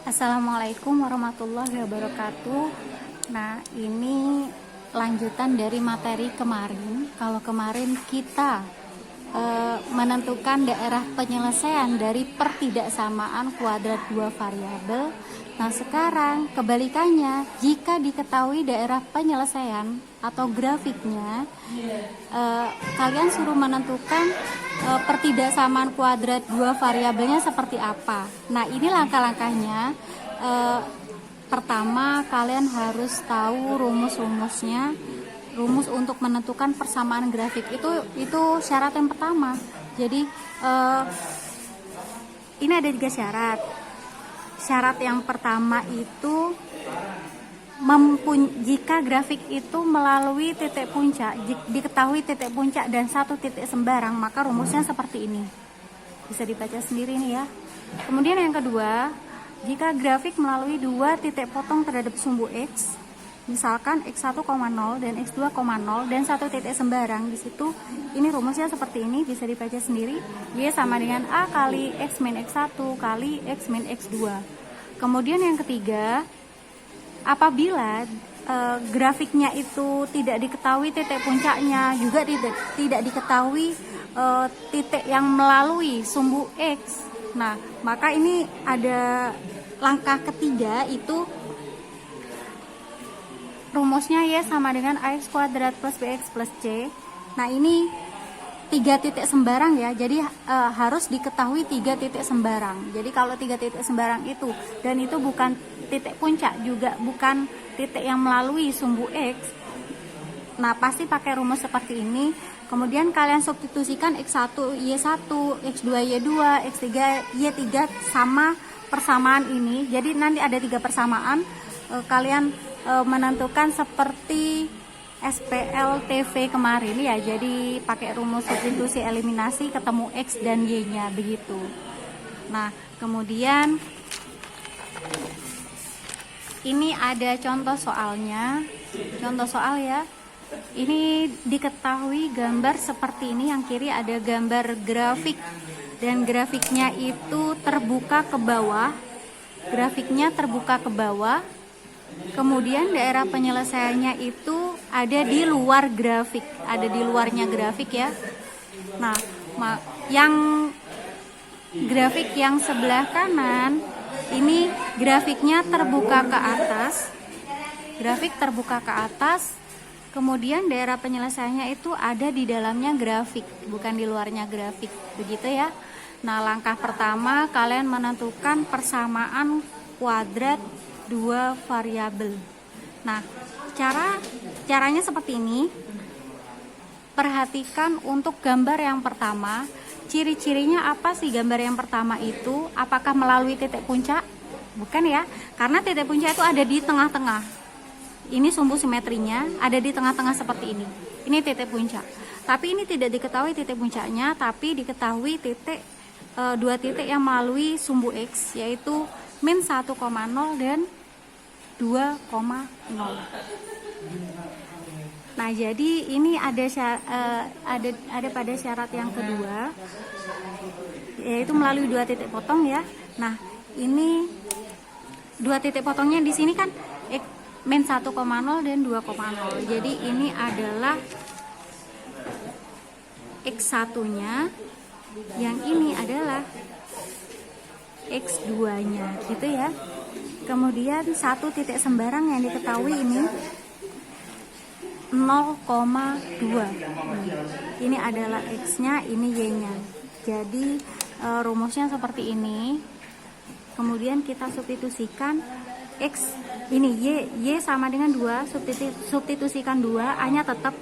Assalamualaikum warahmatullahi wabarakatuh. Nah, ini lanjutan dari materi kemarin. Kalau kemarin kita menentukan daerah penyelesaian dari pertidaksamaan kuadrat dua variabel. Nah, sekarang kebalikannya, jika diketahui daerah penyelesaian atau grafiknya, kalian suruh menentukan pertidaksamaan kuadrat dua variabelnya seperti apa. Nah, ini langkah-langkahnya. Pertama, kalian harus tahu rumus-rumusnya. Rumus untuk menentukan persamaan grafik itu syarat yang pertama. Jadi ini ada 3 syarat. Syarat yang pertama itu jika grafik itu melalui titik puncak, diketahui titik puncak dan satu titik sembarang, maka rumusnya seperti ini. Bisa dibaca sendiri nih ya. Kemudian yang kedua, jika grafik melalui 2 titik potong terhadap sumbu X, misalkan X1,0 dan X2,0 dan satu titik sembarang, di situ ini rumusnya seperti ini, bisa dibaca sendiri. Y sama dengan A kali X min X1 kali X min X2. Kemudian yang ketiga, apabila grafiknya itu tidak diketahui titik puncaknya, juga tidak diketahui titik yang melalui sumbu X. Nah, maka ini ada langkah ketiga, itu rumusnya Y sama dengan AX kuadrat plus BX plus C. Nah, ini 3 titik sembarang ya, jadi harus diketahui 3 titik sembarang. Jadi kalau 3 titik sembarang itu, dan itu bukan titik puncak, juga bukan titik yang melalui sumbu X, nah pasti pakai rumus seperti ini. Kemudian kalian substitusikan X1 Y1, X2 Y2, X3 Y3 sama persamaan ini. Jadi nanti ada 3 persamaan, kalian menentukan seperti SPLTV kemarin ya. Jadi pakai rumus substitusi eliminasi, ketemu X dan Y-nya begitu. Nah, kemudian ini ada contoh soalnya. Contoh soal ya. Ini diketahui gambar seperti ini, yang kiri ada gambar grafik dan grafiknya itu terbuka ke bawah. Grafiknya terbuka ke bawah. Kemudian daerah penyelesaiannya itu ada di luar grafik, ada di luarnya grafik ya. Nah, yang grafik yang sebelah kanan ini grafiknya terbuka ke atas. Grafik terbuka ke atas. Kemudian daerah penyelesaiannya itu ada di dalamnya grafik, bukan di luarnya grafik. Begitu ya. Nah, langkah pertama kalian menentukan persamaan kuadrat 2 variabel. Nah, caranya seperti ini. Perhatikan untuk gambar yang pertama, ciri-cirinya apa sih gambar yang pertama itu? Apakah melalui titik puncak? Bukan ya, karena titik puncak itu ada di tengah-tengah. Ini sumbu simetrinya ada di tengah-tengah seperti ini. Ini titik puncak. Tapi ini tidak diketahui titik puncaknya, tapi diketahui 2 titik yang melalui sumbu X, yaitu min 1,0 dan 2,0. Nah, jadi ini ada pada syarat yang kedua, yaitu melalui 2 titik potong ya. Nah, ini 2 titik potongnya di sini kan min 1,0 dan 2,0. Jadi ini adalah X1-nya, yang ini adalah X2-nya gitu ya. Kemudian satu titik sembarang yang diketahui ini 0,2. Ini adalah X-nya, ini Y-nya. Jadi rumusnya seperti ini. Kemudian kita substitusikan X ini Y sama dengan 2, substitusikan 2, A-nya tetap,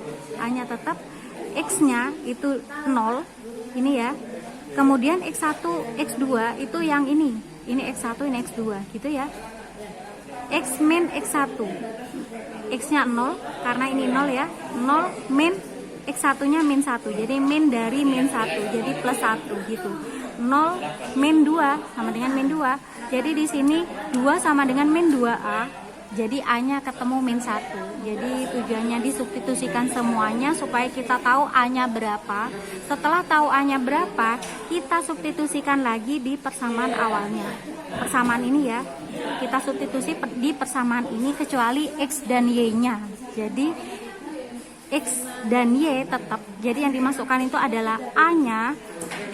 X-nya itu 0. Ini ya. Kemudian X1, X2 itu yang ini X1, ini X2 gitu ya. X min X1, X-nya 0 karena ini 0 ya, 0 min X1-nya min 1, jadi min dari min 1, jadi plus 1 gitu. 0 min 2 sama dengan min 2, jadi di sini 2 sama dengan min 2A, Jadi A-nya ketemu min 1. Jadi tujuannya disubstitusikan semuanya supaya kita tahu A-nya berapa. Setelah tahu A-nya berapa, kita substitusikan lagi di persamaan awalnya. Persamaan ini ya, kita substitusi di persamaan ini kecuali X dan Y-nya. Jadi X dan Y tetap. Jadi yang dimasukkan itu adalah A-nya,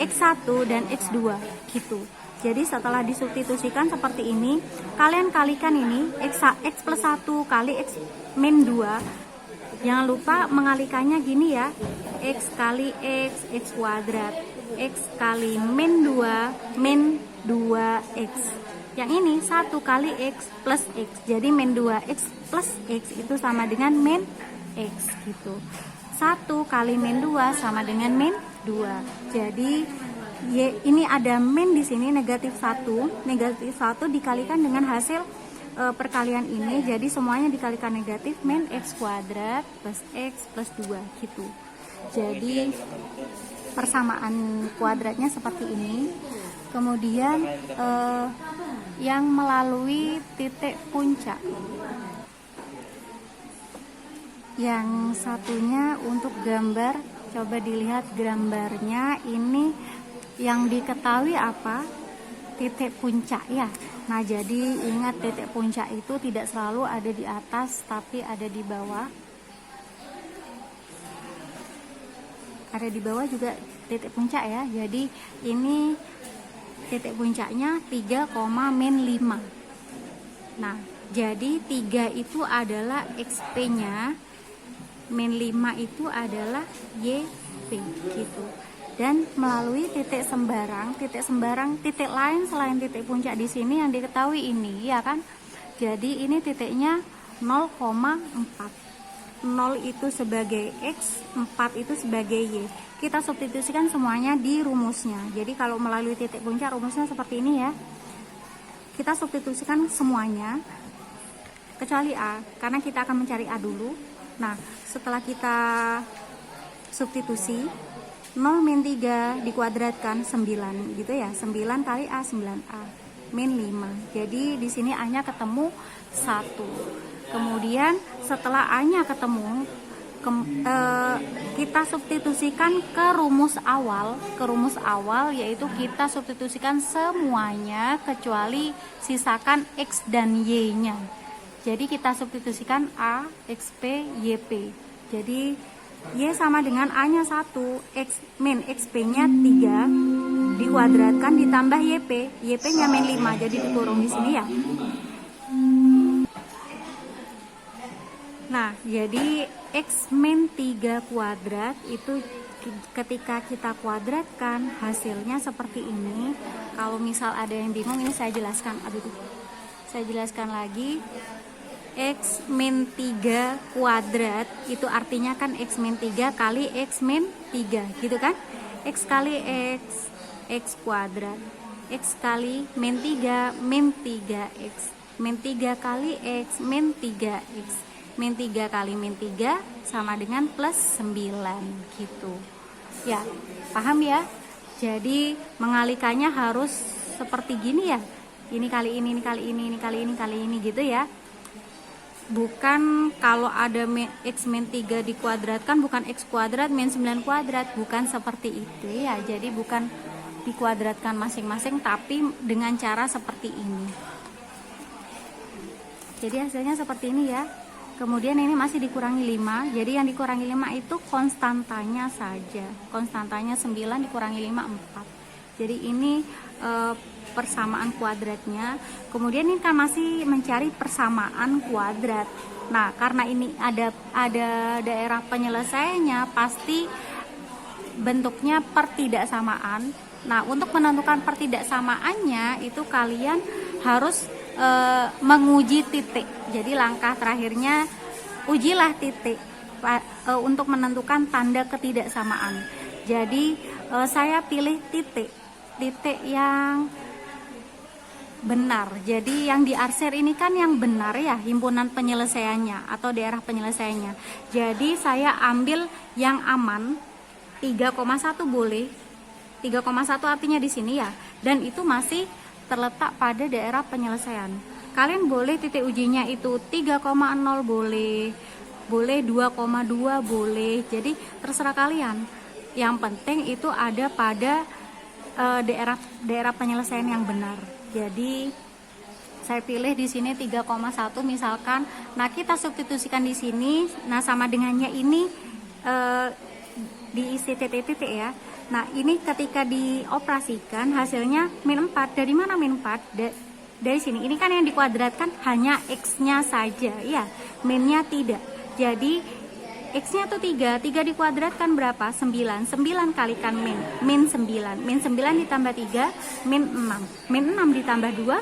X1 dan X2 gitu. Jadi setelah disubstitusikan seperti ini, kalian kalikan ini X plus 1 kali X min 2. Jangan lupa mengalikannya gini ya, X kali X kuadrat, X kali min 2, min 2X. Yang ini 1 kali X plus X. Jadi min 2X plus X itu sama dengan min X gitu. 1 kali min 2 sama dengan min 2. Jadi ini ada min di sini negatif 1 dikalikan dengan hasil perkalian ini, jadi semuanya dikalikan negatif, min X kuadrat plus X plus 2 gitu. Jadi persamaan kuadratnya seperti ini. Kemudian yang melalui titik puncak, yang satunya untuk gambar, coba dilihat gambarnya ini. Yang diketahui apa? Titik puncak ya. Nah, jadi ingat titik puncak itu tidak selalu ada di atas, tapi ada di bawah. Ada di bawah juga titik puncak ya. Jadi ini titik puncaknya 3,-5. Nah, jadi 3 itu adalah XP-nya, min 5 itu adalah YP gitu. Dan melalui titik sembarang, titik lain selain titik puncak di sini yang diketahui ini, ya kan? Jadi ini titiknya 0,4. 0 itu sebagai X, 4 itu sebagai Y. Kita substitusikan semuanya di rumusnya. Jadi kalau melalui titik puncak rumusnya seperti ini ya. Kita substitusikan semuanya kecuali A, karena kita akan mencari A dulu. Nah, setelah kita substitusi 0 min 3 dikuadratkan 9 gitu ya. 9 kali A 9A min 5. Jadi di sini A-nya ketemu 1. Kemudian setelah A-nya ketemu, kita substitusikan ke rumus awal, yaitu kita substitusikan semuanya kecuali sisakan X dan Y-nya. Jadi kita substitusikan A, XP, YP. Jadi Y sama dengan A-nya 1, X min XP-nya 3 dikuadratkan ditambah YP. YP-nya min 5, jadi dikurung di sini ya. Nah, jadi X min 3 kuadrat itu ketika kita kuadratkan hasilnya seperti ini. Kalau misal ada yang bingung, ini saya jelaskan. Saya jelaskan lagi. X min 3 kuadrat itu artinya kan X min 3 kali X min 3 gitu kan. X kali X, X kuadrat. X kali min 3, min 3X. Min 3 kali X, min 3X. Min 3 kali min 3 sama dengan plus 9 gitu. Ya, paham ya? Jadi mengalikannya harus seperti gini ya. Ini kali ini kali ini, ini kali ini kali ini gitu ya. Bukan kalau ada X min 3 dikuadratkan, bukan X kuadrat min 9 kuadrat, bukan seperti itu ya. Jadi bukan dikuadratkan masing-masing, tapi dengan cara seperti ini. Jadi hasilnya seperti ini ya. Kemudian ini masih dikurangi 5. Jadi yang dikurangi 5 itu konstantanya saja. Konstantanya 9 dikurangi 5, 4. Jadi ini persamaan kuadratnya. Kemudian ini kan masih mencari persamaan kuadrat. Nah, karena ini ada daerah penyelesaiannya, pasti bentuknya pertidaksamaan. Nah, untuk menentukan pertidaksamaannya itu kalian harus menguji titik. Jadi langkah terakhirnya ujilah titik untuk menentukan tanda ketidaksamaan. Jadi saya pilih titik yang benar. Jadi yang diarsir ini kan yang benar ya, himpunan penyelesaiannya atau daerah penyelesaiannya. Jadi saya ambil yang aman, 3,1 boleh. 3,1 artinya di sini ya. Dan itu masih terletak pada daerah penyelesaian. Kalian boleh titik ujinya itu 3,0 boleh 2,2 boleh, jadi terserah kalian. Yang penting itu ada pada daerah penyelesaian yang benar. Jadi saya pilih di sini 3,1 misalkan. Nah, kita substitusikan di sini. Nah, sama dengannya ini diisi titik-titik ya. Nah, ini ketika dioperasikan hasilnya min 4. Dari mana min 4? Dari sini. Ini kan yang dikuadratkan hanya X-nya saja, ya. Min-nya tidak. Jadi X-nya tuh 3 dikuadratkan berapa? 9 kalikan min 9. Min 9 ditambah 3, min 6. Min 6 ditambah 2,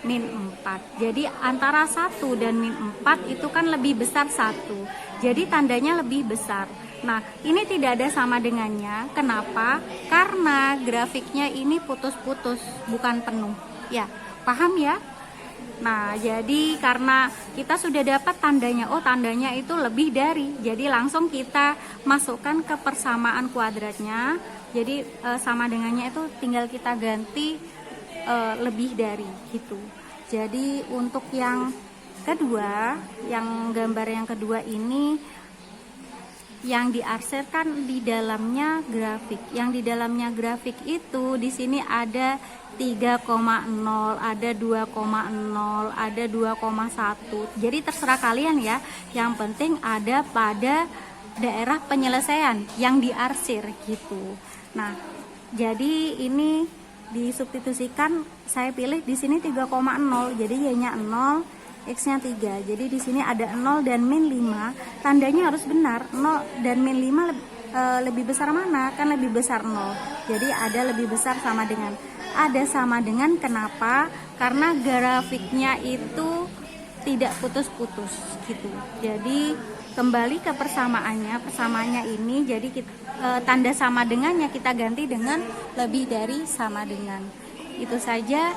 min 4. Jadi antara 1 dan min 4 itu kan lebih besar 1. Jadi tandanya lebih besar. Nah, ini tidak ada sama dengannya. Kenapa? Karena grafiknya ini putus-putus, bukan penuh. Ya, paham ya? Nah, jadi karena kita sudah dapat tandanya, oh tandanya itu lebih dari, jadi langsung kita masukkan ke persamaan kuadratnya. Jadi sama dengannya itu tinggal kita ganti lebih dari gitu. Jadi untuk yang kedua, yang gambar yang kedua ini yang diarsirkan di dalamnya grafik. Yang di dalamnya grafik itu di sini ada 3,0, ada 2,0, ada 2,1. Jadi terserah kalian ya. Yang penting ada pada daerah penyelesaian yang diarsir gitu. Nah, jadi ini disubstitusikan, saya pilih di sini 3,0. Jadi y-nya 0, X-nya 3. Jadi di sini ada 0 dan min 5. Tandanya harus benar. 0 dan min 5 lebih besar mana? Kan lebih besar 0. Jadi ada lebih besar sama dengan. Ada sama dengan kenapa? Karena grafiknya itu tidak putus-putus gitu. Jadi kembali ke persamaannya ini, jadi tanda sama dengannya kita ganti dengan lebih dari sama dengan. Itu saja.